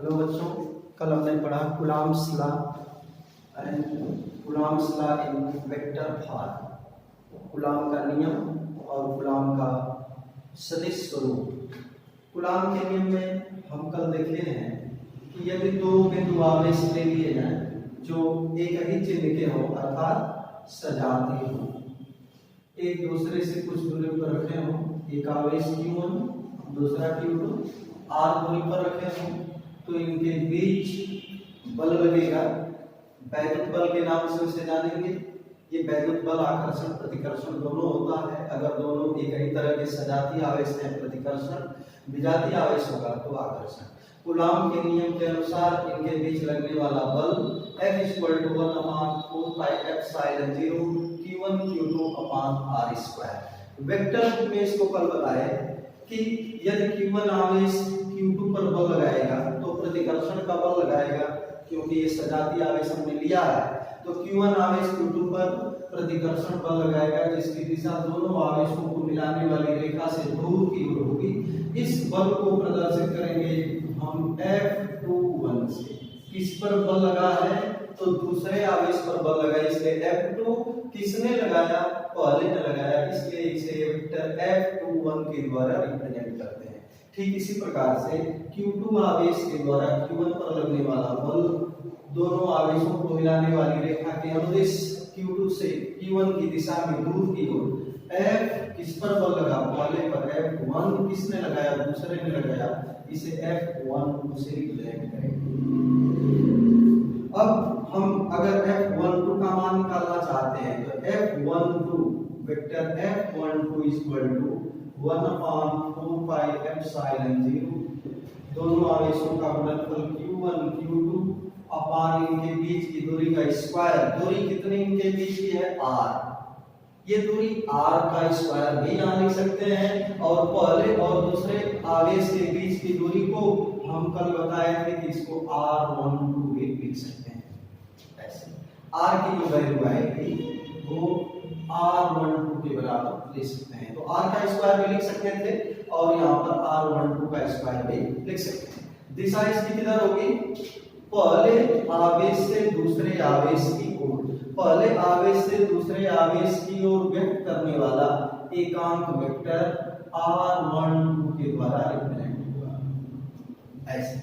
Hello बच्चों, कल हमने पढ़ा Coulomb's law and Coulomb's law in vector form. Coulomb का नियम और कूलॉम का सदिश स्वरूप। कूलॉम के नियम में हम कल देखे हैं कि यदि दो बिंदु आवेश ले लिए जाएं जो एक ही चिन्ह के हों अर्थात सजातीय हों, एक दूसरे से कुछ दूरी पर रखे हों, एक आवेश Q1 दूसरा Q2 r दूरी पर रखे हों, तो इनके बीच बल लगेगा। वैद्युत बल के नाम से उसे जानेंगे। ये वैद्युत बल आकर्षण प्रतिकर्षण दोनों होता है। अगर दोनों एक ही तरह के सजातीय आवेश हैं प्रतिकर्षण, विजातीय आवेश होगा तो आकर्षण। कूलॉम के नियम के अनुसार इनके बीच लगने वाला बल F=1/4 πε0 Q1 Q2/r²। वेक्टर में इसको कल बताए कि यदि Q1 आवेश Q2 पर बल लगाएगा तो प्रतिकर्षण का बल लगाएगा, क्योंकि ये सजातीय आवेश हमने लिया है। तो Q1 आवेश Q2 पर प्रतिकर्षण बल लगाएगा जिसकी दिशा दोनों आवेशों को मिलाने वाली रेखा से दूर की ओर होगी। इस बल को प्रदर्शित करेंगे हम F21 से। किस पर बल लगा है? तो दूसरे आवेश पर बल लगा, इसलिए F2 किसने लगाया? पहले ने लगाया, इसलिए इसे वेक्टर F21 के द्वारा रिप्रेजेंट करते हैं। ठीक इसी प्रकार से Q2 आवेश के द्वारा Q1 पर लगने वाला बल दोनों आवेशों को मिलाने वाली रेखा के अनुदिश Q2 से Q1 की दिशा में दूर की ओर F किस पर बल लगा? पहले पर F1 किसने लगाया? दूसरे ने लगाया, इसे F12 से रिप्रेजेंट करेंगे। अब हम अगर F12 का मान निकालना चाहते हैं तो F12 वेक्टर F12 1/4 πε0 दोनों आवेशों का गुणनफल Q1 Q2 अपान इनके बीच की दूरी का स्क्वायर। दूरी कितनी इनके बीच की है? r। ये दूरी r का स्क्वायर भी यहाँ लिख सकते हैं, और पहले और दूसरे आवेश के बीच की दूरी को हम कल बताए थे कि इसको r12 भी लिख सकते हैं। ऐसे r की जो वैल्यू आएगी वो r12 के बराबर लिख सकते हैं। तो r का स्क्वायर भी लिख सकते थे और यहाँ पर r12 का स्क्वायर भी लिख सकते हैं। दिशा इसकी किधर होगी? पहले आवेश से दूसरे आवेश की ओर। पहले आवेश से दूसरे आवेश की ओर व्यक्त करने वाला एकांक वेक्टर r12 के द्वारा रिप्रेजेंट होगा। ऐसे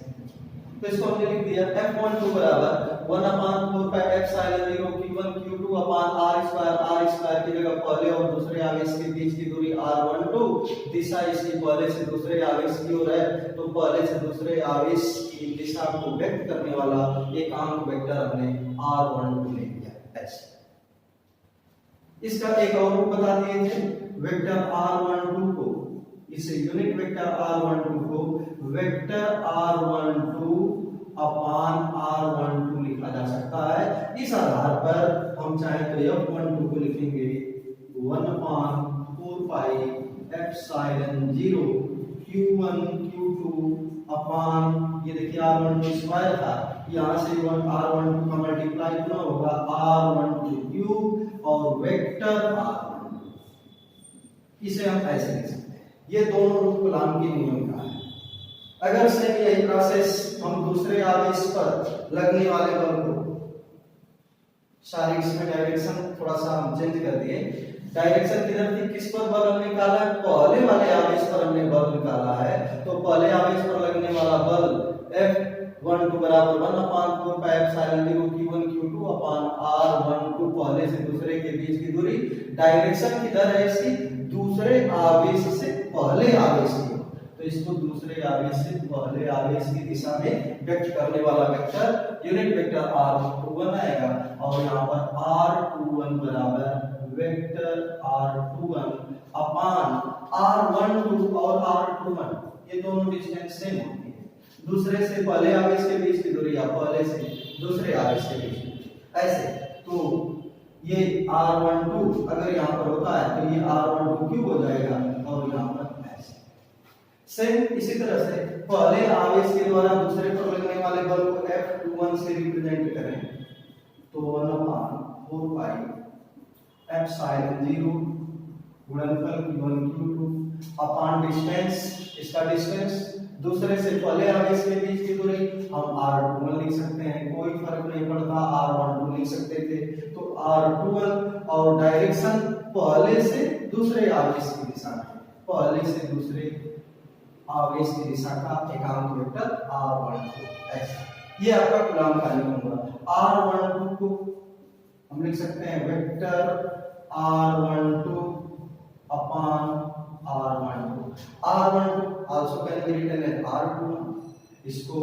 तो इसको हमने लिख दिया F12 बराबर 1/4 πε0 Q1 Q2/r² की जगह पहले और दूसरे आवेश के बीच की दूरी r12। दिशा इसकी पहले से दूसरे आवेश की ओर है, तो पहले से दूसरे आवेश की दिशा को व्यक्त करने वाला एकांक वेक्टर हमने r12 ले लिया। ऐसे इसका एक और रूप बता दिए थे। वेक्टर r12 को, इसे यूनिट वेक्टर r12 को वेक्टर r12 अपान r12 लिखा जा सकता है। इस आधार पर हम चाहे तो F12 को लिखेंगे 1/4 πε0 Q1 Q2 अपान, ये देखिए r12 स्क्वायर था, यहाँ से r12 का मल्टीप्लाई कितना होगा? r12 क्यूब और वेक्टर r12। इसे हम ऐसे लिख सकते हैं। ये दोनों रूप कूलॉम के नियम का है। अगर से यही प्रोसेस हम दूसरे आवेश पर लगने वाले बल को, सारी इसमें डायरेक्शन थोड़ा सा हम चेंज कर दिए। डायरेक्शन किधर थी? किस पर बल हमने निकाला है? पहले वाले आवेश पर हमने बल निकाला है, तो पहले आवेश पर लगने वाला बल F12 बराबर 1/4 πε0 Q1 Q2 अपान r12 पहले से दूसरे के बीच की दूरी। डायरेक्शन किधर है इसकी? दूसरे आवेश से पहले आवेश की, तो इसको दूसरे आवेश से पहले आवेश की दिशा में व्यक्त करने वाला वेक्टर यूनिट वेक्टर r21 आएगा, और यहाँ पर r21 बराबर वेक्टर r21 अपान r12 और r21, ये दोनों डिस्टेंस सेम होती है। दूसरे से पहले आवेश के बीच की दूरी या पहले से दूसरे आवेश के बीच। ऐसे तो ये r12 अगर यहाँ पर होता है तो ये r12 क्यूब हो जाएगा, और यहाँ पर सेम इसी तरह से पहले आवेश के द्वारा दूसरे पर लगने वाले बल को F21 से रिप्रेजेंट करें तो 1/4 πε0 गुणनफल Q1 Q2 अपान डिस्टेंस, इसका डिस्टेंस दूसरे से पहले आवेश के बीच की दूरी हम R21 लिख सकते हैं, कोई फर्क नहीं पड़ता, R12 लिख सकते थे। तो R21 और डायरेक्शन पहले से दूसरे आवेश की दिशा में, पहले से दूसरे आवेश की दिशा का एकांक वेक्टर R12 ऐसा, ये आपका कूलॉम का नियम हुआ। R12 को हम लिख सकते हैं vector R12 upon R12 also can be written as R21, इसको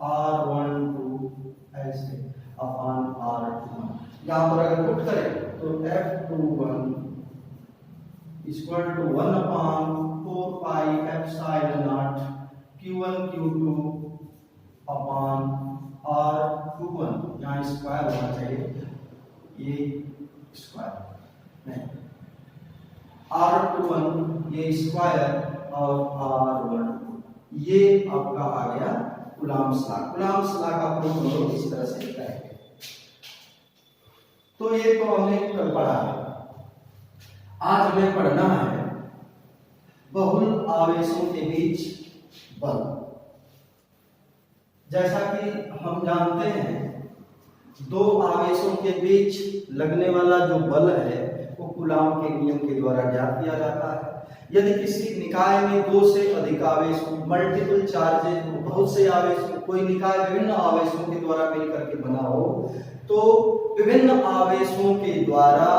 R12 ऐसे अपॉन R21। यहाँ पर अगर पुट करें तो F21 equal to 1 upon 4 pi epsilon naught Q1 Q2 upon R21, यहाँ स्क्वायर होना चाहिए, ये स्क्वायर नहीं, R21 ये स्क्वायर और R12 ये आपका आ गया कूलॉम्स लॉ। कूलॉम्स लॉ का प्रयोग हम लोग इस तरह से करेंगे। तो ये तो हमने कल पढ़ा है। आज हमें पढ़ना है बहुल आवेशों के बीच बल। जैसा कि हम जानते हैं दो आवेशों के बीच लगने वाला जो बल है वो कूलॉम के नियम के द्वारा ज्ञात किया जाता है। यदि किसी निकाय में दो से अधिक आवेश हो, मल्टीपल चार्जेज हो, बहुत से आवेश हो, कोई निकाय विभिन्न आवेशों के द्वारा मिलकर के बना हो, तो विभिन्न आवेशों के द्वारा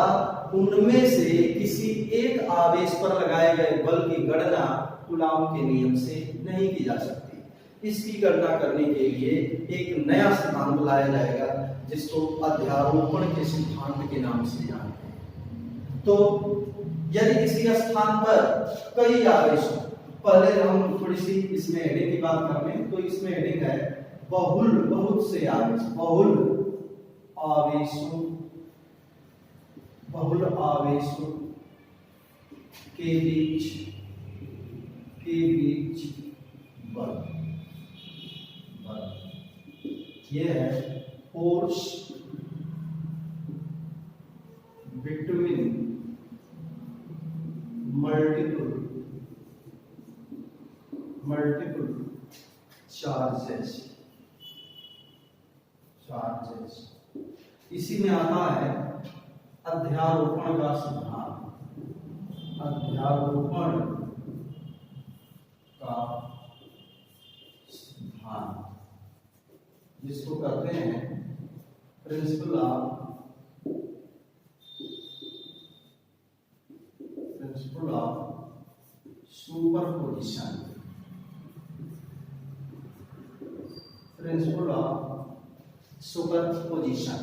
उनमें से किसी एक आवेश पर लगाए गए बल की गणना कूलॉम के नियम से नहीं की जा सकती। इसकी गणना करने के लिए एक नया सिद्धांत लाया जाएगा जिसको अध्यारोपण के सिद्धांत के नाम से जानते हैं। तो यदि किसी स्थान पर कई आवेश हो, पहले हम थोड़ी सी इसमें हेडिंग की बात कर लें, तो इसमें हेडिंग है बहुल, बहुत से आवेश, बहुल आवेशों, बहुल आवेशों के बीच बल, ये है फोर्स बिटवीन मल्टीपल चार्जेस। इसी में आता है अध्यारोपण का सिद्धांत, अध्यारोपण का सिद्धांत, जिसको कहते हैं principle of superposition, principle of superposition.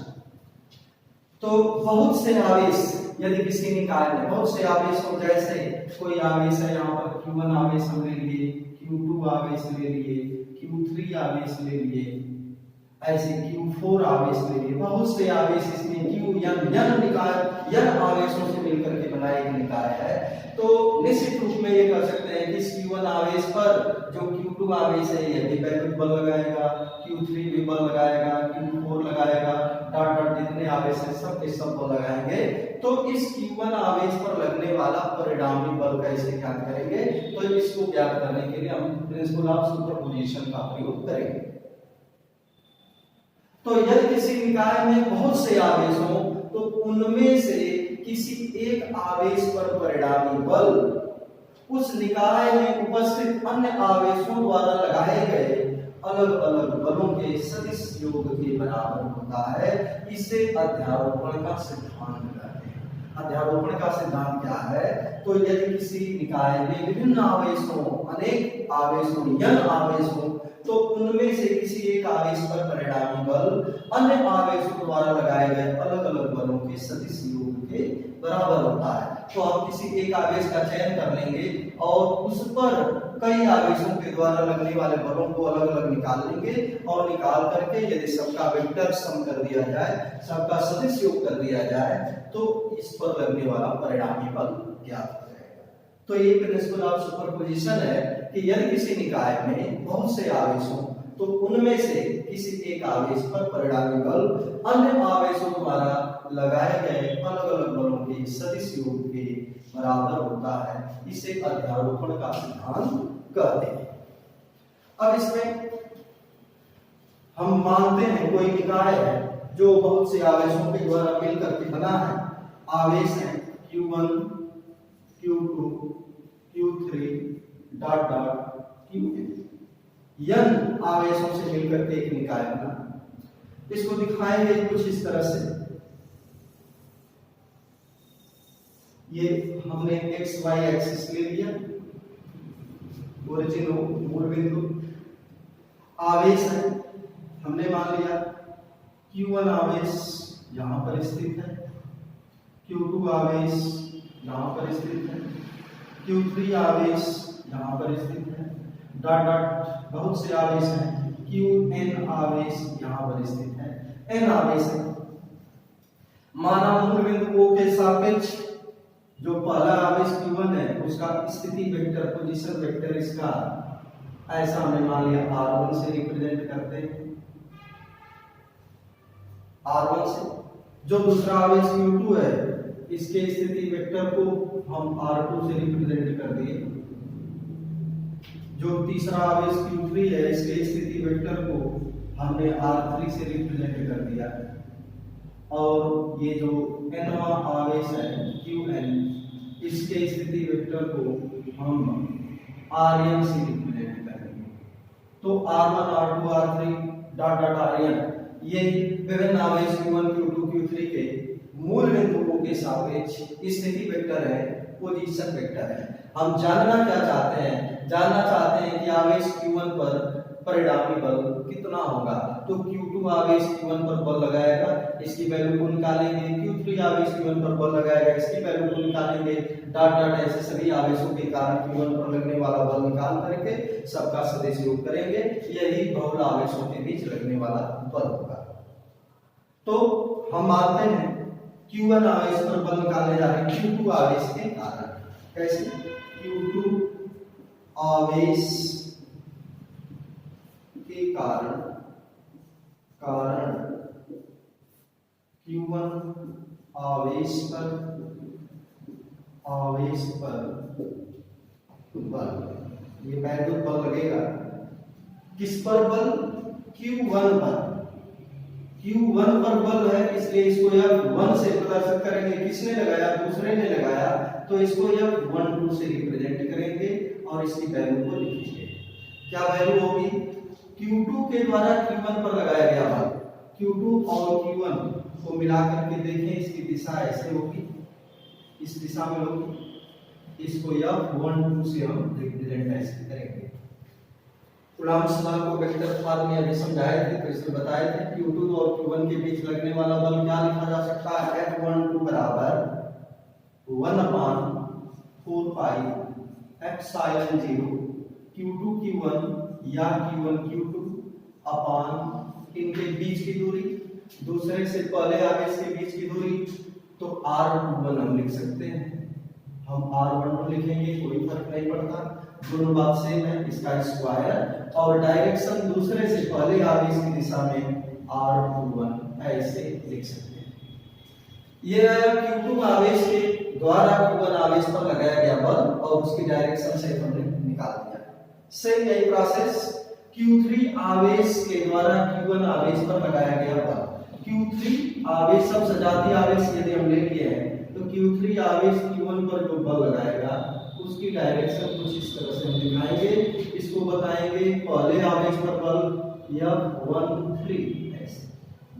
तो बहुत से आवेश यदि किसी निकाय में बहुत से आवेश हो, जैसे कोई आवेश है यहाँ पर Q1 आवेश हम ले लिए, Q2 आवेश ले लिए, Q3 आवेश ले लिए, ऐसे Q4 आवेश ले लिए, बहुत से आवेश इसमें Qn निकाय n आवेशों से मिलकर के बना एक निकाय है। तो निश्चित रूप में ये कह सकते हैं कि इस Q1 आवेश पर जो Q2 आवेश है ये भी वैद्युत बल लगाएगा, Q3 भी बल लगाएगा, Q4 लगाएगा, डॉट डॉट जितने आवेश है सब के सब बल लगाएंगे। तो इस Q1 आवेश पर लगने वाला परिणामी बल कैसे ज्ञात करेंगे? तो इसको ज्ञात करने के लिए हम प्रिंसिपल ऑफ सुपरपोजिशन का प्रयोग करेंगे। तो यदि किसी निकाय में बहुत से आवेश हों तो उनमें से किसी एक आवेश पर परिणामी बल उस निकाय में उपस्थित अन्य आवेशों द्वारा लगाए गए अलग अलग बलों के सदिश योग के बराबर होता है। इसे अध्यारोपण का सिद्धांत कहते हैं। अध्यारोपण का सिद्धांत क्या है? तो यदि किसी निकाय में विभिन्न आवेश हों, अनेक आवेश हों, n आवेश हों, तो उनमें से किसी एक आवेश पर परिणामी बल अन्य आवेशों द्वारा लगाए गए अलग अलग बलों के सदिश योग के बराबर होता है। तो हम किसी एक आवेश का चयन कर लेंगे और उस पर कई आवेशों के द्वारा लगने वाले बलों को अलग अलग निकाल लेंगे और निकाल करके यदि सबका वेक्टर सम कर दिया जाए, सबका सदिश योग कर दिया जाए, तो इस पर लगने वाला परिणामी बल ज्ञात हो जाएगा। तो ये प्रिंसिपल ऑफ सुपरपोजिशन है कि यदि किसी निकाय में बहुत से आवेश हों तो उनमें से किसी एक आवेश पर परिणामी बल अन्य आवेशों द्वारा लगाए गए अलग अलग बलों के सदिश योग के बराबर होता है। इसे अध्यारोपण का सिद्धांत कहते हैं। अब इसमें हम मानते हैं कोई निकाय है जो बहुत से आवेशों के द्वारा मिलकर के बना है। आवेश है Q1 Q2 Q3 dot dot Qn। n आवेशों से मिलकर के एक निकाय बना। इसको दिखाएंगे कुछ इस तरह से। ये हमने एक्स वाई एक्सिस ले लिया, ओरिजिन मूल बिंदु। आवेश है, हमने मान लिया Q1 आवेश यहां पर स्थित है, Q2 आवेश यहां पर स्थित है, Q3 आवेश यहां पर स्थित है, डॉट डॉट बहुत से आवेश हैं, Qn आवेश यहां पर स्थित है, n आवेश है। माना मूल बिंदु O के सापेक्ष जो पहला आवेश Q1 है उसका स्थिति वेक्टर, पोजीशन वेक्टर इसका ऐसा हमने मान लिया R1 से रिप्रेजेंट करते हैं, R1 से। जो दूसरा आवेश Q2 है इसके स्थिति वेक्टर को हम R2 से रिप्रेजेंट कर दिए। जो तीसरा आवेश Q3 है इसके स्थिति वेक्टर को हमने R3 से रिप्रेजेंट कर दिया। और ये जो nवां आवेश है Qn इसके स्थिति वेक्टर को हम Rn से रिप्रेजेंट करेंगे। तो R1 R2 R3 dot dot Rn ये विभिन्न आवेश Q1 Q2 Q3 के मूल बिंदुओं के सापेक्ष स्थिति वेक्टर है, पोजीशन वेक्टर है। हम जानना क्या चाहते हैं? जानना चाहते हैं कि आवेश Q1 पर परिणामी बल कितना होगा। तो Q2 आवेश Q1 पर बल लगाएगा, इसकी वैल्यू को निकालेंगे। Q3 आवेश Q1 पर बल लगाएगा, इसकी वैल्यू को निकालेंगे। डॉट डॉट ऐसे सभी आवेशों के कारण Q1 पर लगने वाला बल निकाल करके सबका सदिश योग करेंगे। यही बहुल आवेशों के बीच लगने वाला बल होगा। तो हम मानते हैं Q1 आवेश पर बल निकालने जा रहे हैं Q2 आवेश के कारण। कैसे? Q2 आवेश के कारण Q1 आवेश पर बल, ये वैद्युत बल लगेगा। किस पर बल? Q1 पर। Q1 पर बल है इसलिए इसको F1 से प्रदर्शित करेंगे। किसने लगाया? दूसरे ने लगाया, तो इसको F12 से रिप्रेजेंट करेंगे और इसकी वैल्यू को लिखेंगे। क्या वैल्यू होगी? Q2 के द्वारा Q1 पर लगाया गया बल, Q2 और Q1 को मिलाकर के देखें, इसकी दिशा ऐसे होगी, इस दिशा में होगी। इसको F12 से हम रिप्रेजेंट ऐसे करेंगे। कूलॉम बल को वेक्टर फॉर्म में अभी समझाए थे, तो इसमें बताए थे Q2 और Q1 के बीच लगने वाला बल क्या लिखा जा सकता है? F12 बराबर 1/4 पाई एप्सिलॉन 0 Q2 Q1 या Q1 Q2 अपान इनके बीच की दूरी, दूसरे से पहले आवेश के बीच की दूरी, तो R21 हम लिख सकते हैं। हम R12 लिखेंगे, कोई फर्क नहीं पड़ता, दोनों बात सेम है। इसका स्क्वायर और डायरेक्शन दूसरे से पहले आवेश की दिशा में R21 ऐसे लिख सकते हैं। ये Q2 आवेश के द्वारा Q1 आवेश पर लगाया गया बल और उसकी डायरेक्शन से हमने निकाल दिया। सेम यही प्रोसेस Q3 आवेश के द्वारा Q1 आवेश पर लगाया गया बल। Q3 आवेश सब सजातीय आवेश यदि हम ले लिए हैं तो Q3 आवेश Q1 पर जो बल लगाएगा उसकी डायरेक्शन कुछ इस तरह से हम दिखाएंगे। इसको बताएंगे पहले आवेश पर बल F13 ऐसे।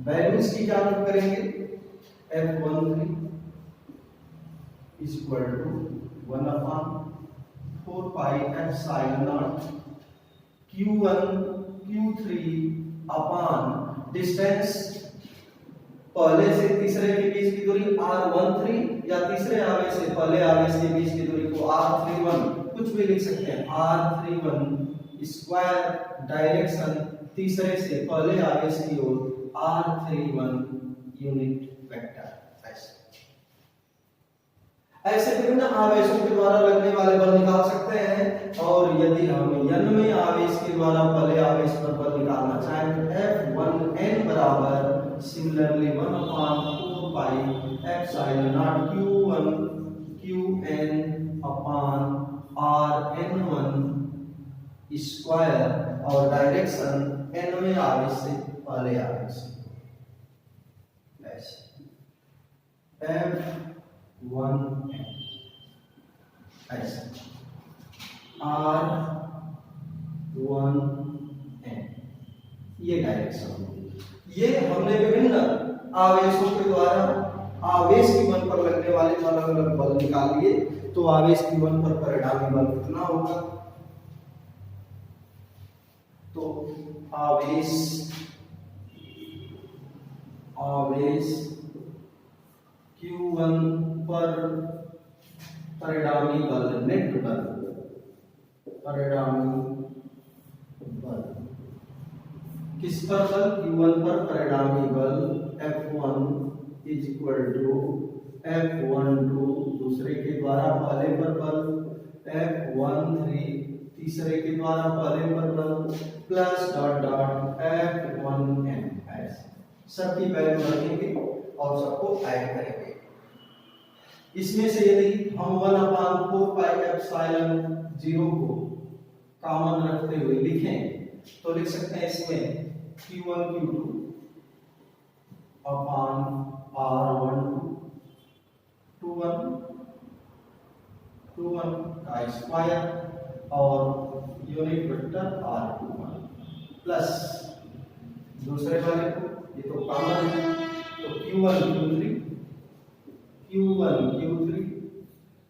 वैल्यूज की क्या नोट करेंगे? F13 equal to 1/4 pi epsilon naught Q1 Q3 upon distance पहले से तीसरे के बीच की दूरी R13 या तीसरे आवेश से पहले आवेश के बीच की दूरी को R31 कुछ भी लिख सकते हैं। R31 स्क्वायर डायरेक्शन तीसरे से पहले आवेश की ओर R31 यूनिट वेक्टर। ऐसे विभिन्न आवेशों के द्वारा लगने वाले बल निकाल सकते हैं। और यदि हम n आवेश के द्वारा पहले आवेश पर बल निकालना चाहें तो F1n बराबर similarly 1/4 pi epsilon naught Q1 Qn अपान Rn1 स्क्वायर और डायरेक्शन nवें आवेश से पहले आवेश F1n ऐसे R1n ये डायरेक्शन होगी। ये हमने विभिन्न आवेशों के द्वारा आवेश की बल पर लगने वाले अलग अलग बल निकाल लिए। तो आवेश की बल पर परिणामी बल कितना होगा? तो आवेश Q1 पर परिणामी बल नेट बल किस पर बल? Q1 पर परिणामी बल F1 is equal to F12 दूसरे के द्वारा पहले पर बल F13 तीसरे के द्वारा पहले पर बल प्लस डॉट डॉट F1n सबकी वैल्यू रखेंगे और सबको ऐड करेंगे। इसमें से यदि हम 1/4πε0 को कॉमन रखते हुए लिखें तो लिख सकते हैं इसमें Q1 Q2 अपान R1 2 1 का स्क्वायर और यूनिट वेक्टर R21 प्लस दूसरे वाले को ये तो कॉमन है तो Q1 Q3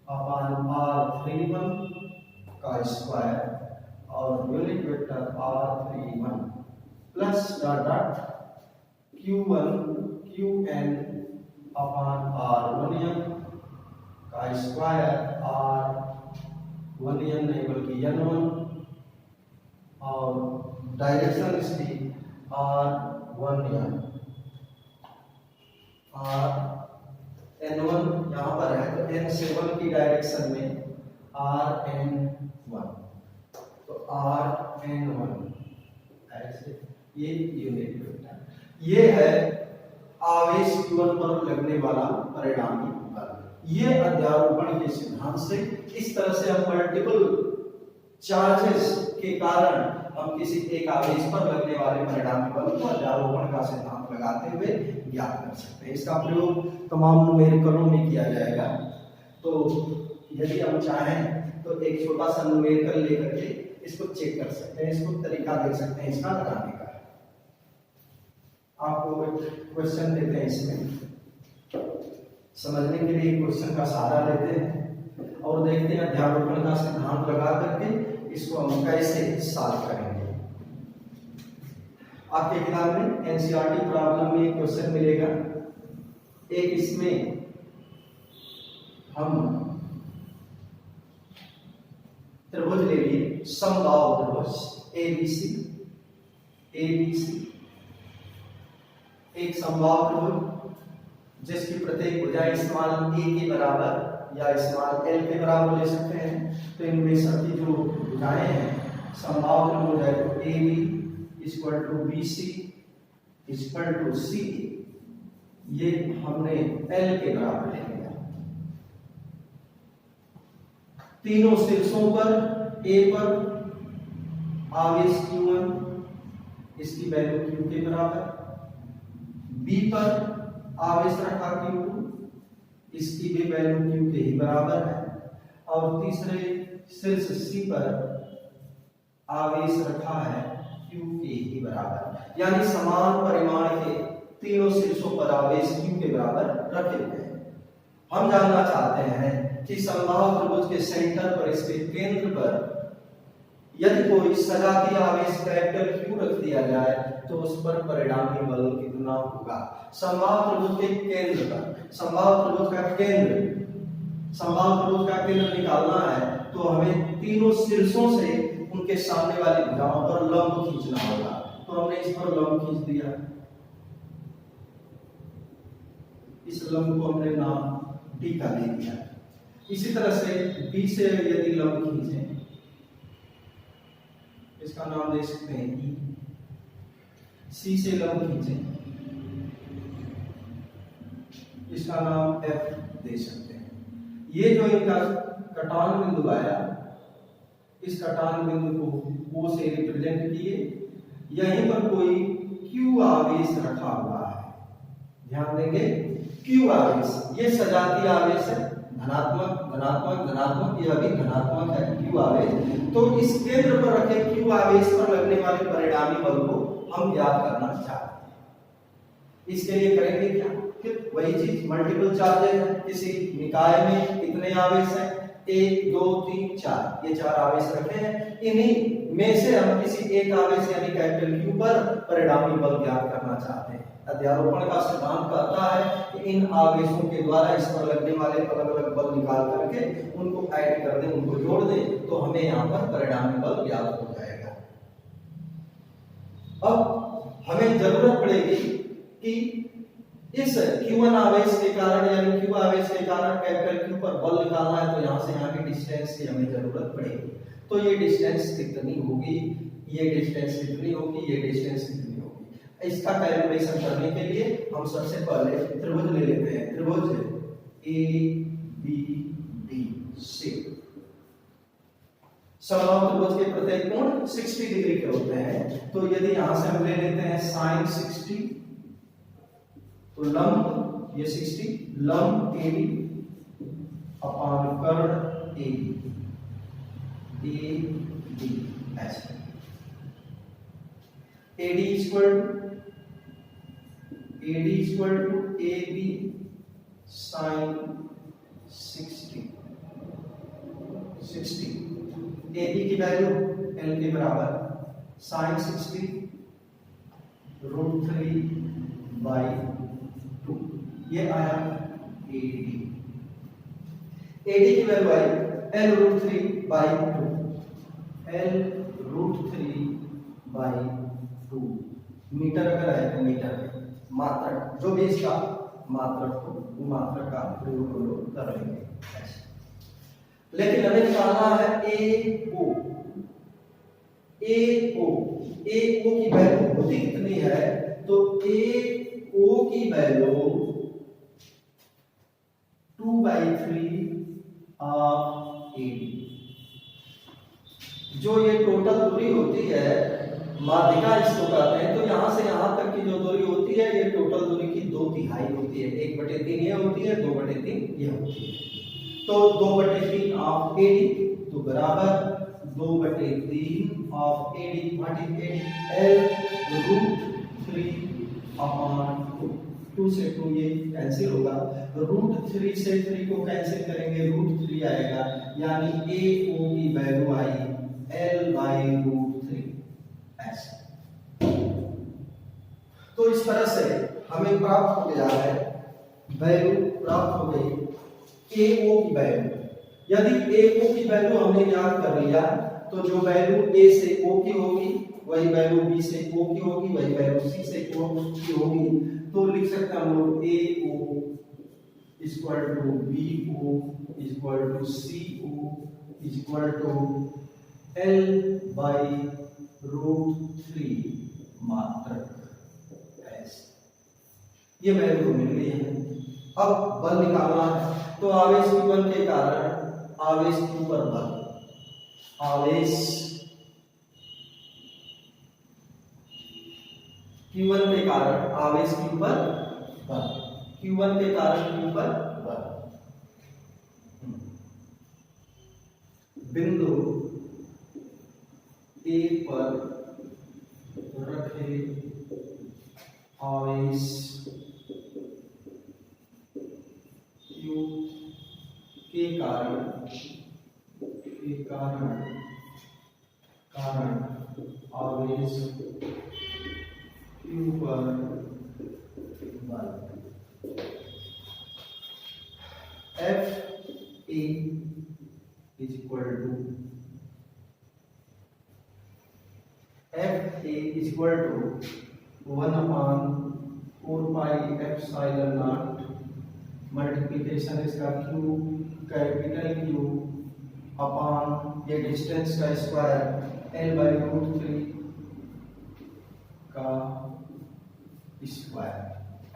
अपान R31 का स्क्वायर और unit vector R31 plus dot dot Qn अपान R1n का स्क्वायर R1n नहीं बल्कि n1 और डायरेक्शन इसकी R1n n1 यहाँ पर है तो n7 की डायरेक्शन में Rn1 तो Rn1 ऐसे ये यूनिट वेक्टर ये है आवेश Q1 पर लगने वाला परिणामी बल। ये अध्यारोपण के सिद्धांत से इस तरह से हम मल्टीपल चार्जेस के कारण हम किसी एक आवेश पर लगने वाले परिणामी बल को अध्यारोपण का सिद्धांत लगाते हुए ज्ञात कर सकते हैं। इसका प्रयोग तमाम न्यूमेरिकलों में किया जाएगा। तो यदि हम चाहें तो एक छोटा सा न्यूमेरिकल लेकर के इसको चेक कर सकते हैं, इसको तरीका देख सकते हैं इसका लगाने का। आपको क्वेश्चन देते हैं, इसमें समझने के लिए क्वेश्चन का सहारा लेते हैं और देखते हैं अध्यारोपण का सिद्धांत लगा करके इसको हम कैसे सॉल्व करेंगे। आपके किताब में एनसीईआरटी प्रॉब्लम में एक क्वेश्चन मिलेगा। एक इसमें हम त्रिभुज ले लिए, समबाहु त्रिभुज ABC एक समबाहु त्रिभुज जिसकी प्रत्येक भुजा स्मॉल a के बराबर या स्मॉल l के बराबर ले सकते हैं। तो इनमें सबकी जो भुजाएं हैं समबाहु त्रिभुज है तो AB equal to BC equal to CA ये हमने L के बराबर ले लिया। तीनों शीर्षों पर A पर आवेश Q1 इसकी वैल्यू Q के बराबर, B पर आवेश रखा Q2 इसकी भी वैल्यू Q के ही बराबर है और तीसरे शीर्ष C पर आवेश रखा है Q के ही बराबर, यानी समान परिमाण के तीनों शीर्षों पर आवेश Q के बराबर रखे हुए हैं। हम जानना चाहते हैं कि समबाहु त्रिभुज के सेंटर पर इसके केंद्र पर यदि कोई सजातीय आवेश कैपिटल Q रख दिया जाए तो उस पर परिणामी बल कितना होगा। समबाहु त्रिभुज के केंद्र पर समबाहु त्रिभुज का केंद्र निकालना है तो हमें तीनों शीर्षों से उनके सामने वाली भुजाओं पर लंब खींचना होगा। तो हमने इस पर लंब खींच दिया, इस लंब को हमने नाम D का दे दिया। इसी तरह से B से यदि लंब खींचें इसका नाम दे सकते हैं E, C से लंब खींचें इसका नाम F दे सकते हैं। ये जो इनका कटान बिंदु आया इस कटान बिंदु को O से रिप्रेजेंट किए यहीं पर कोई Q आवेश रखा हुआ है, ध्यान देंगे Q आवेश, ये सजातीय आवेश है, धनात्मक धनात्मक धनात्मक, यह भी धनात्मक है Q आवेश। तो इस केंद्र पर रखे Q आवेश पर लगने वाले परिणामी बल को हम ज्ञात करना चाहते हैं। इसके लिए करेंगे क्या, फिर वही चीज, मल्टीपल चार्जेस है, किसी निकाय में कितने आवेश हैं, 1 2 3 4, ये 4 आवेश रखे हैं, इन्हीं में से हम किसी एक आवेश यानी कैपिटल Q पर परिणामी बल ज्ञात करना चाहते हैं। अध्यारोपण का सिद्धांत कहता है कि इन आवेशों के द्वारा इस पर लगने वाले अलग अलग बल निकाल करके उनको ऐड कर दें, उनको जोड़ दें, तो हमें यहाँ पर परिणामी बल ज्ञात हो जाएगा। अब हमें जरूरत पड़ेगी कि इस Q1 आवेश के कारण यानी Q आवेश के कारण कैपिटल Q पर बल निकालना है, तो यहाँ से यहाँ की डिस्टेंस की हमें जरूरत पड़ेगी। तो ये डिस्टेंस कितनी होगी, ये डिस्टेंस कितनी होगी, ये डिस्टेंस कितनी होगी, इसका कैलकुलेशन करने के लिए हम सबसे पहले त्रिभुज ले लेते हैं। त्रिभुज ABDC, समबाहु त्रिभुज के प्रत्येक कोण 60 डिग्री के होते हैं। तो यदि यहां से हम ले लेते हैं sin 60, तो लंब ये 60, लंब AD अपान कर्ण AD ऐसे, AD equal to AB sin 60, AB की वैल्यू L के बराबर, sin 60 √3/2, ये आया AD की वैल्यू आई L √3/2, L √3/2 मीटर अगर है तो मीटर में, मात्रक जो भी इसका मात्रक को, वो मात्रक का प्रयोग हम लोग कर लेंगे ऐसे। लेकिन हमें निकालना है AO की वैल्यू होती कितनी है, तो AO की वैल्यू 2/3 ऑफ AD, जो ये टोटल दूरी होती है, माध्यिका इसको कहते हैं। तो यहां से यहां तक की जो दूरी होती है, ये टोटल दूरी की 2/3 होती है, 1/3 ये होती है, 2/3 ये होती है। तो 2/3 ऑफ AD, तो बराबर 2/3 of AD, what is AD, L √3/2, 2 से 2 ये कैंसिल होगा, √3 से 3 को कैंसिल करेंगे, √3 आएगा, यानी AO की वैल्यू आई L/√3 ऐसे। तो इस तरह से हमें प्राप्त हो गया है, वैल्यू प्राप्त हो गई AO की वैल्यू। यदि AO की वैल्यू हमने ज्ञात कर लिया, तो जो वैल्यू A से O की होगी, वही वैल्यू B से O की होगी, वही वैल्यू C से O की होगी। तो लिख सकते हैं हम लोग AO equal to BO equal to CO equal to L/√3 मात्रक ऐसे, ये वैल्यू मिल गई है। अब बल निकालना है, तो आवेश Q1 के कारण आवेश Q पर बल, आवेश Q1 के कारण आवेश Q पर बल, Q1 के कारण Q पर बल, बिंदु A पर रखे आवेश Q के कारण आवेश Q पर बल, FA is equal to 1/4πε0 multiplication इसका Q कैपिटल Q अपान ये डिस्टेंस का स्क्वायर L/√3 का स्क्वायर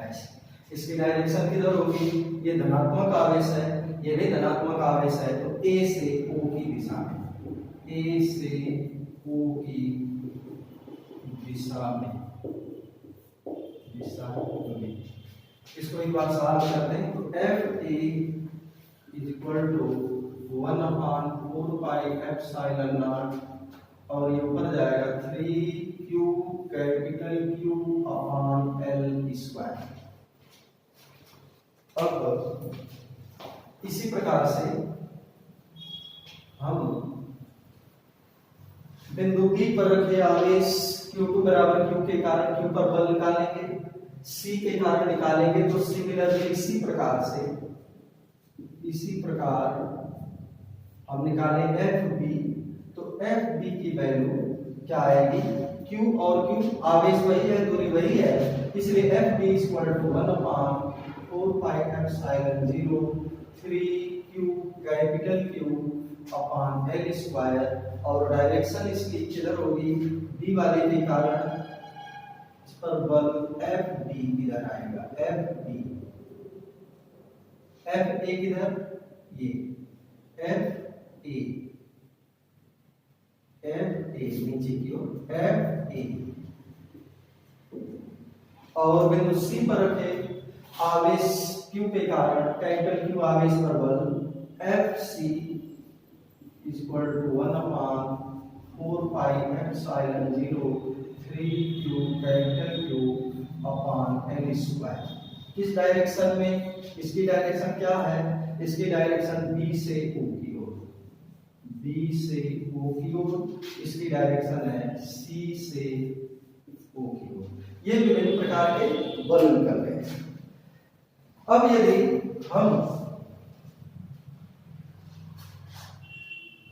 ऐसे। इसकी डायरेक्शन किधर होगी, ये धनात्मक आवेश है, ये भी धनात्मक आवेश है, तो A से O की दिशा में, A से O की दिशा में। इसको एक बार सॉल्व करते हैं। तो F A is equal to 1/4πε0 और ये ऊपर जाएगा 3Q capital Q upon L square. अब इसी प्रकार से हम बिंदु B पर रखे आवेश Q2 बराबर Q के कारण Q पर बल निकालेंगे, C के कारण निकालेंगे। तो सिमिलरली इसी प्रकार हम निकालें FB। तो FB की वैल्यू क्या आएगी? Q और Q आवेश वही है, दूरी वही है, इसलिए FB equal to 1/4πε0 3Q capital Q upon L square. और डायरेक्शन इसकी किधर होगी? B वाले के कारण इस पर बल FB इधर आएगा। FB FA किधर? ये FA नीचे की ओर FA। और बिंदु C पर रखे आवेश Q के कारण कैपिटल Q आवेश पर बल FC equal to 1/4πε0 3Q capital Q upon L square. किस डायरेक्शन में? इसकी डायरेक्शन क्या है? इसकी डायरेक्शन B से O की ओर, B से O की ओर। इसकी डायरेक्शन है C से O की ओर। ये विभिन्न प्रकार के बल निकल रहे हैं। अब यदि हम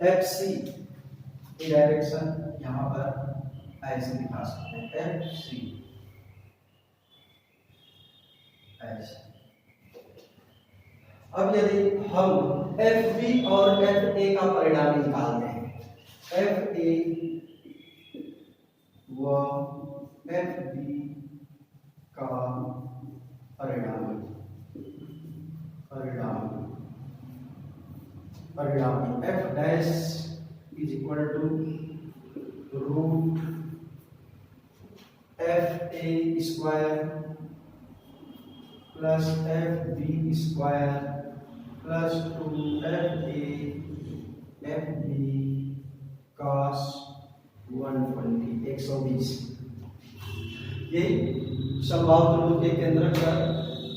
FC की डायरेक्शन यहां पर ऐसे दिखा सकते हैं, FC ऐसे। अब यदि हम FB और FA का परिणाम निकालते हैं, FA व FB का परिणाम F dash is equal to root FA square plus FB square plus 2FB cos 120 ये समबाहु त्रिभुज के केंद्र पर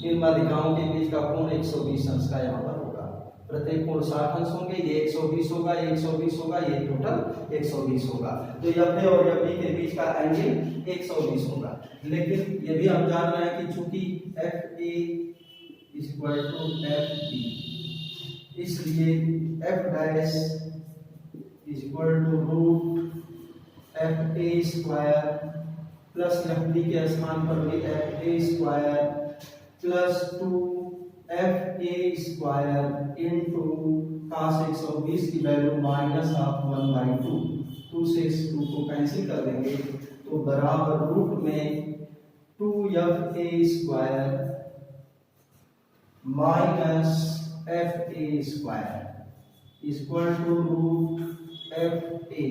इन माध्यिकाओं के बीच का कोण 120 अंश का यहाँ पर होगा। प्रत्येक कोण 60 अंश होंगे, ये 120 होगा, ये 120 होगा, ये टोटल 120 होगा। तो FA और FB के बीच का एंगल 120 होगा। लेकिन ये भी हम जान रहे हैं कि चूंकि FA is equal to FB, इसलिए F dash is equal to root FA square plus FB के स्थान पर भी FA square plus 2FA square into cos 120 की वैल्यू -1/2। 2 से इस 2 को कैंसिल कर देंगे तो बराबर रूट में 2FA square minus FA square equal to root FA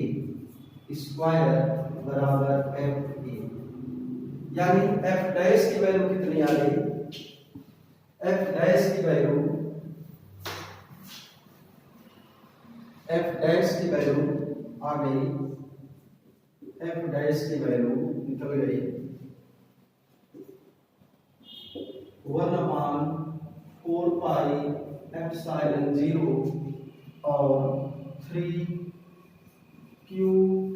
square बराबर FA। यानी F डैश की वैल्यू कितनी आ गई? F डैश की वैल्यू आ गई, F डैश की वैल्यू निकल गई 1/4πε0 और 3Q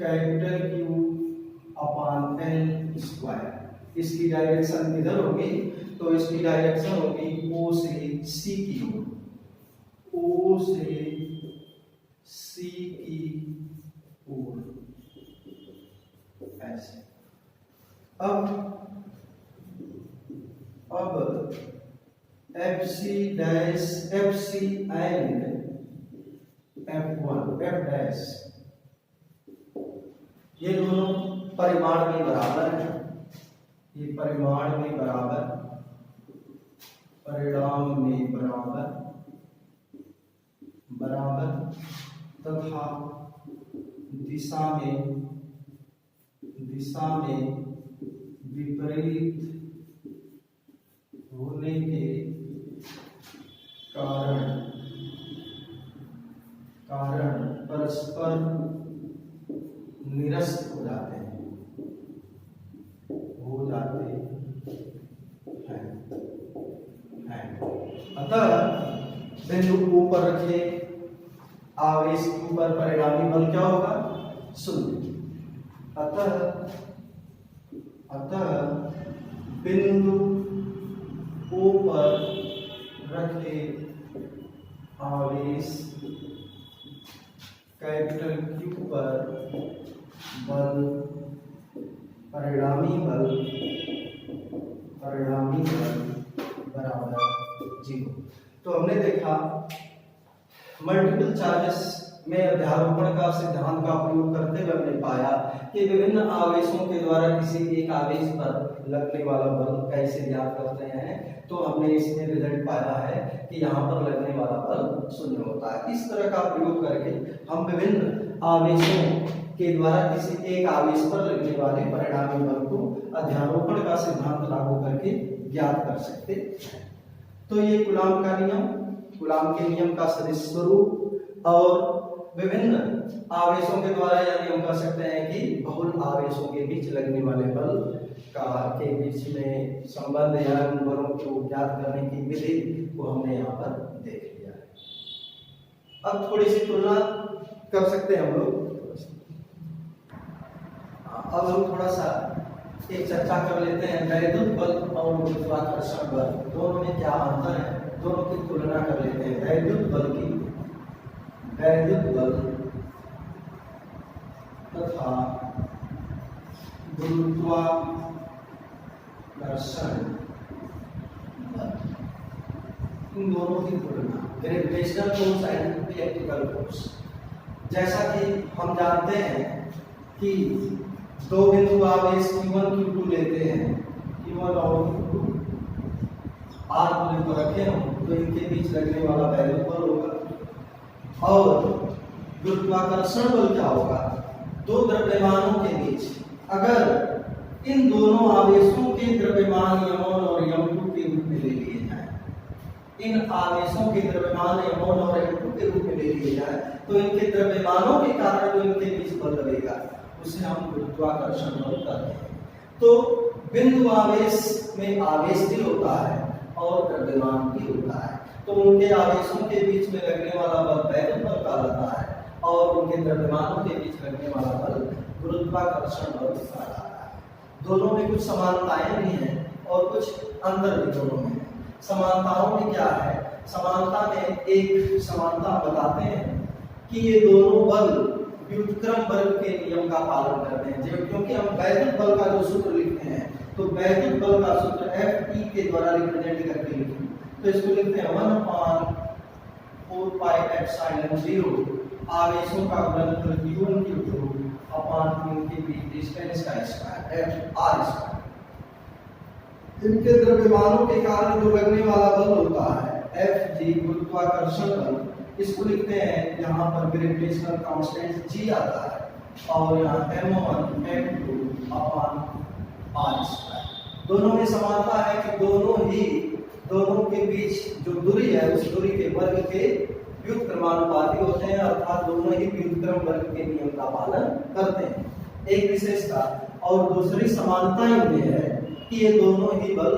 capital Q upon L square. इसकी डायरेक्शन किधर होगी? तो इसकी डायरेक्शन होगी O से C की ओर, O से C की ओर ऐसे। अब FC dash FC and F1 F dash ये दोनों परिमाण में बराबर है, ये परिमाण में बराबर, परिणाम में बराबर तथा दिशा में दिशा में विपरीत होने के कारण परस्पर निरस्त हो जाते हैं अतः बिंदु ऊपर रखे आवेश के ऊपर परिणामी बल क्या होगा? शून्य। अतः बिंदु ऊपर रखे आवेश कैपिटल क्यू पर बल परिणामी बल बराबर 0। तो हमने देखा मल्टीपल चार्जेस में अध्यारोपण का सिद्धांत का प्रयोग करते हुए हमने पाया कि विभिन्न आवेशों के द्वारा किसी एक आवेश पर लगने वाला बल कैसे ज्ञात करते हैं। तो हमने इसमें रिजल्ट पाया है कि यहाँ पर लगने वाला बल शून्य होता है। इस तरह का प्रयोग करके हम विभिन्न आवेशों के द्वारा किसी एक आवेश पर लगने वाले परिणामी बल को अध्यारोपण का सिद्धांत लागू करके ज्ञात कर सकते हैं। तो ये कूलाम के नियम का सदिश स्वरूप और विभिन्न आवेशों के द्वारा यानी हम कह सकते हैं कि बहुल आवेशों के बीच लगने वाले बल के बीच में संबंध या उन बलों को ज्ञात करने की विधि को हमने यहाँ पर देख लिया है। अब थोड़ी सी तुलना कर सकते हैं हम लोग। अब हम थोड़ा सा एक चर्चा कर लेते हैं वैद्युत बल और गुरुत्वाकर्षण बल दोनों में क्या अंतर है, दोनों की तुलना कर लेते हैं। वैद्युत बल तथा गुरुत्वाकर्षण बल इन दोनों की तुलना gravitational force and electrical force. जैसा कि हम जानते हैं कि दो बिंदु आवेश Q1 Q2 लेते हैं, Q1 और Q2 R दूरी पर रखे हो तो इनके बीच लगने वाला वैद्युत बल होगा। और गुरुत्वाकर्षण बल क्या होगा? दो द्रव्यमानों के बीच अगर इन दोनों आवेशों के द्रव्यमान m1 और m2 के रूप में ले लिए जाए, इन आवेशों के द्रव्यमान m1 और m2 के रूप में ले लिए जाए तो इनके द्रव्यमानों के कारण जो इनके बीच बल लगेगा उसे हम गुरुत्वाकर्षण बल कहते हैं। तो बिंदु आवेश में आवेश भी होता है और द्रव्यमान भी होता है। तो उनके आवेशों के बीच में लगने वाला बल वैद्युत बल कहलाता है और उनके द्रव्यमानों के बीच लगने वाला बल गुरुत्वाकर्षण बल कहलाता है। दोनों में कुछ समानताएं भी हैं और कुछ अंतर भी दोनों में है। समानताओं में क्या है? समानता में एक समानता बताते हैं कि ये दोनों बल व्युत्क्रम वर्ग के नियम का पालन करते हैं। क्योंकि हम वैद्युत बल का जो सूत्र लिखते हैं तो वैद्युत बल का सूत्र Fe के द्वारा रिप्रेजेंट करके लिखते हैं। तो इसको लिखते हैं 1/4πε0 आवेशों का गुणनफल Q1 Q2 अपान इनके बीच डिस्टेंस का स्क्वायर Fr²। इनके द्रव्यमानों के कारण जो लगने वाला बल होता है Fg गुरुत्वाकर्षण बल, इसको लिखते हैं यहाँ पर ग्रेविटेशनल कांस्टेंट G आता है और यहाँ m1 m2 अपान r²। दोनों में समानता है कि दोनों के बीच जो दूरी है उस दूरी के वर्ग के व्युत्क्रमानुपाती होते हैं, अर्थात दोनों ही व्युत्क्रम वर्ग के नियम का पालन करते हैं। एक विशेषता और दूसरी समानता इनमें है कि ये दोनों ही बल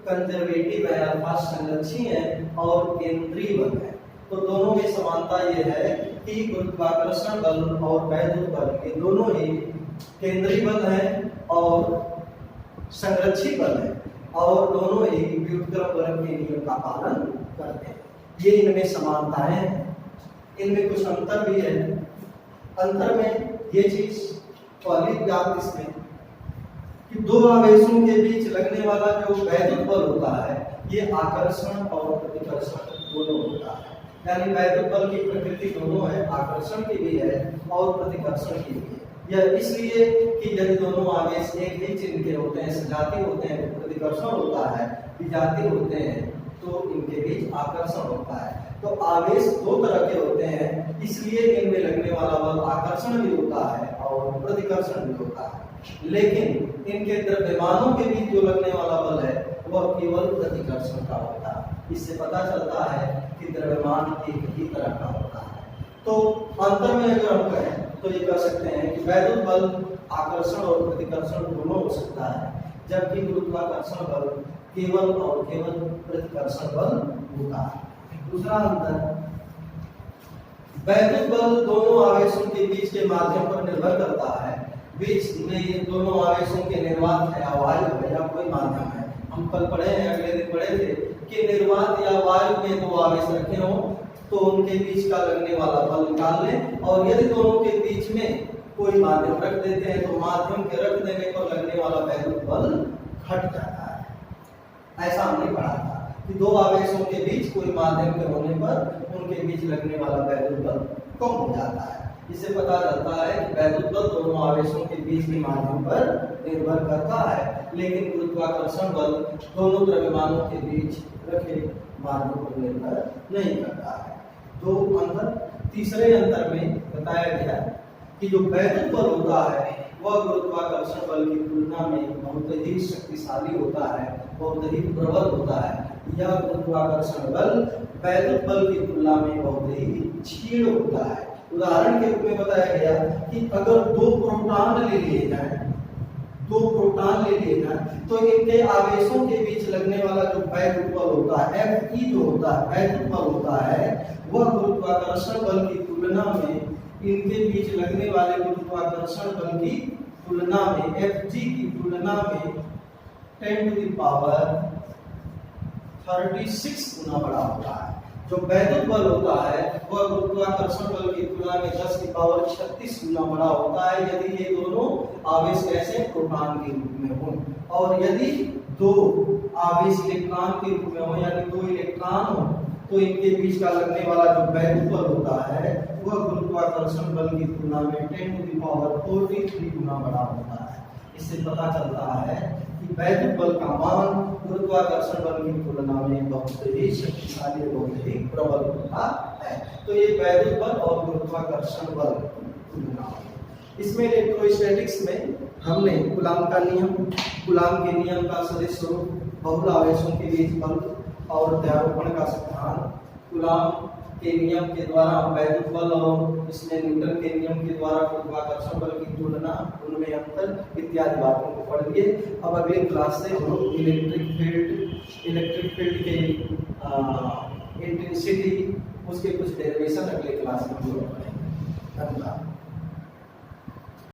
कंजर्वेटिव है अर्थात संरक्षी है और केंद्रीय बल है। तो दोनों में समानता ये है कि गुरुत्वाकर्षण बल और वैद्युत बल ये दोनों ही केंद्रीय बल है और संरक्षी बल है और दोनों ही व्युत्क्रम वर्ग के नियम का पालन करते हैं। ये इनमें समानताएं हैं। इनमें कुछ अंतर भी है। अंतर में ये चीज पहली बात इसमें कि दो आवेशों के बीच लगने वाला जो वैद्युत बल होता है ये आकर्षण और प्रतिकर्षण दोनों होता है। यानी वैद्युत बल की प्रकृति दोनों है, आकर्षण की भी है और प्रतिकर्षण की भी है। यह इसलिए कि यदि दोनों आवेश एक ही चिन्ह के होते हैं, सजातीय होते हैं तो प्रतिकर्षण होता है, विजातीय होते हैं तो इनके बीच आकर्षण होता है। तो आवेश दो तरह के होते हैं, इसलिए इनमें लगने वाला बल आकर्षण भी होता है और और प्रतिकर्षण भी होता है। लेकिन इनके द्रव्यमानों के बीच जो लगने वाला बल है वह केवल प्रतिकर्षण का होता है। इससे पता चलता है कि द्रव्यमान एक ही तरह का होता है। तो अंतर में अगर हम कहें तो ये कह सकते हैं कि वैद्युत बल आकर्षण और प्रतिकर्षण दोनों हो सकता है, जबकि गुरुत्वाकर्षण बल केवल और केवल प्रतिकर्षण बल होता है। दूसरा अंतर, वैद्युत बल दोनों आवेशों के बीच के माध्यम पर निर्भर करता है। बीच में ये दोनों आवेशों के निर्वात है, वायु है या कोई माध्यम है। हम कल पढ़े हैं, अगले दिन पढ़े थे कि निर्वात या वायु में दो आवेश रखे हों तो उनके बीच का लगने वाला बल निकाल लें, और यदि दोनों के बीच में कोई माध्यम रख देते हैं तो माध्यम के रख देने पर लगने वाला वैद्युत बल घट जाता है। ऐसा हमने पढ़ा था कि दो आवेशों के बीच कोई माध्यम के होने पर उनके बीच लगने वाला वैद्युत बल कम हो जाता है। इससे पता चलता है कि वैद्युत बल दोनों आवेशों के बीच के माध्यम पर निर्भर करता है, लेकिन गुरुत्वाकर्षण बल दोनों द्रव्यमानों के बीच रखे माध्यम पर निर्भर नहीं करता है। दो अंतर। तीसरे अंतर में बताया गया कि जो वैद्युत बल होता है वह गुरुत्वाकर्षण बल की तुलना में बहुत ही शक्तिशाली होता है, बहुत ही प्रबल होता है। यह गुरुत्वाकर्षण बल वैद्युत बल की तुलना में बहुत ही क्षीण होता है। उदाहरण के रूप में बताया गया कि अगर दो प्रोटॉन ले लिए जाए तो इनके आवेशों के बीच लगने वाला जो वैद्युत बल होता है Fe जो होता है वैद्युत बल होता है, वह गुरुत्वाकर्षण बल की तुलना में इनके बीच लगने वाले गुरुत्वाकर्षण बल की तुलना में Fg की तुलना में 10⁻36 गुना बड़ा होता है। जो वैद्युत बल होता है वह गुरुत्वाकर्षण बल की तुलना में 10⁻36 गुना बड़ा होता है यदि ये दोनों आवेश कैसे प्रोटॉन के रूप में हों, और यदि दो आवेश इलेक्ट्रॉन के रूप में हो यानी दो इलेक्ट्रॉन हो तो इनके बीच का लगने वाला जो वैद्युत बल होता है वह गुरुत्वाकर्षण बल की तुलना में 10⁻43 गुना बड़ा होता है। इससे पता चलता है कि वैद्युत बल का मान गुरुत्वाकर्षण बल की तुलना में बहुत ही शक्तिशाली, बहुत ही प्रबल होता है। तो ये वैद्युत बल और गुरुत्वाकर्षण बल तुलना। इसमें इलेक्ट्रोस्टैटिक्स में हमने कूलाम का नियम, कूलाम के नियम का सदिश स्वरूप, बहुल आवेशों के बीच बल और अध्यारोपण का सिद्धांत, कूलाम के नियम के द्वारा हम वैद्युत बल और इसमें न्यूटन के नियम के द्वारा गुरुत्वाकर्षण बल की तुलना, उनमें अंतर इत्यादि बातों को पढ़ लिए। अब अगले क्लास से हम इलेक्ट्रिक फील्ड के इंटेंसिटी, उसके कुछ डेरिवेशन अगले क्लास में हम लोग पढ़ेंगे। धन्यवाद।